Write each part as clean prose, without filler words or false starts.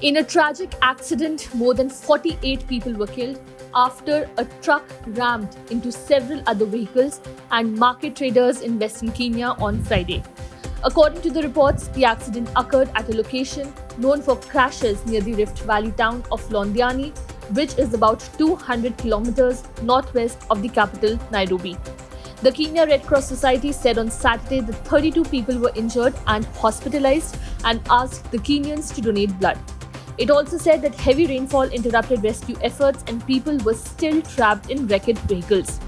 In a tragic accident, more than 48 people were killed after a truck rammed into several other vehicles and market traders in western Kenya on Friday. According to the reports, the accident occurred at a location known for crashes near the Rift Valley town of Londiani, which is about 200 kilometers northwest of the capital, Nairobi. The Kenya Red Cross Society said on Saturday that 32 people were injured and hospitalized and asked the Kenyans to donate blood. It also said that heavy rainfall interrupted rescue efforts and people were still trapped in wrecked vehicles.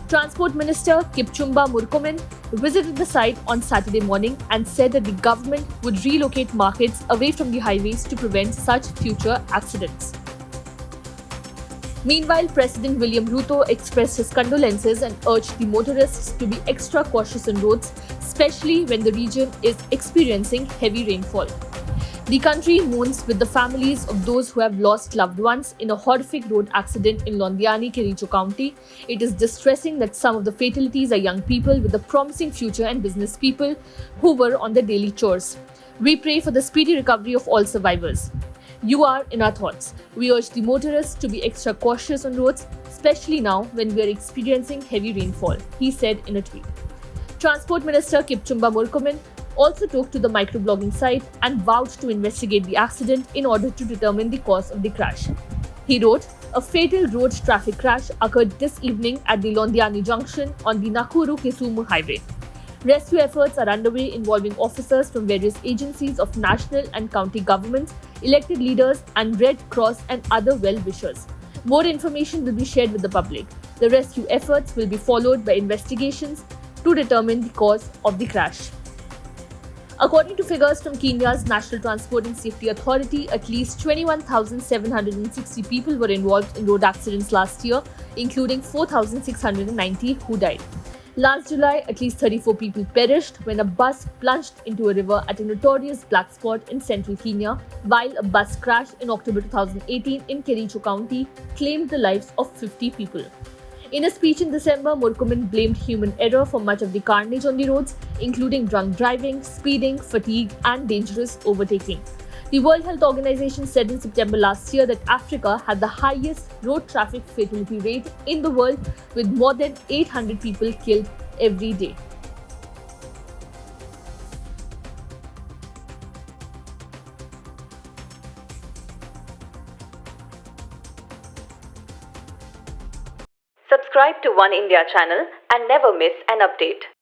Transport Minister Kipchumba Murkomen visited the site on Saturday morning and said that the government would relocate markets away from the highways to prevent such future accidents. Meanwhile, President William Ruto expressed his condolences and urged the motorists to be extra cautious on roads, especially when the region is experiencing heavy rainfall. The country mourns with the families of those who have lost loved ones in a horrific road accident in Londiani, Kericho County. It is distressing that some of the fatalities are young people with a promising future and business people who were on their daily chores. We pray for the speedy recovery of all survivors. You are in our thoughts. We urge the motorists to be extra cautious on roads, especially now when we are experiencing heavy rainfall, he said in a tweet. Transport Minister Kipchumba Murkomen also talked to the microblogging site and vowed to investigate the accident in order to determine the cause of the crash. He wrote, "A fatal road traffic crash occurred this evening at the Londiani junction on the Nakuru-Kisumu highway. Rescue efforts are underway involving officers from various agencies of national and county governments, elected leaders, and Red Cross and other well-wishers. More information will be shared with the public. The rescue efforts will be followed by investigations to determine the cause of the crash." According to figures from Kenya's National Transport and Safety Authority, at least 21,760 people were involved in road accidents last year, including 4,690 who died. Last July, at least 34 people perished when a bus plunged into a river at a notorious black spot in central Kenya, while a bus crash in October 2018 in Kericho County claimed the lives of 50 people. In a speech in December, Murkomen blamed human error for much of the carnage on the roads, including drunk driving, speeding, fatigue, and dangerous overtaking. The World Health Organization said in September last year that Africa had the highest road traffic fatality rate in the world, with more than 800 people killed every day. Subscribe to One India channel and never miss an update.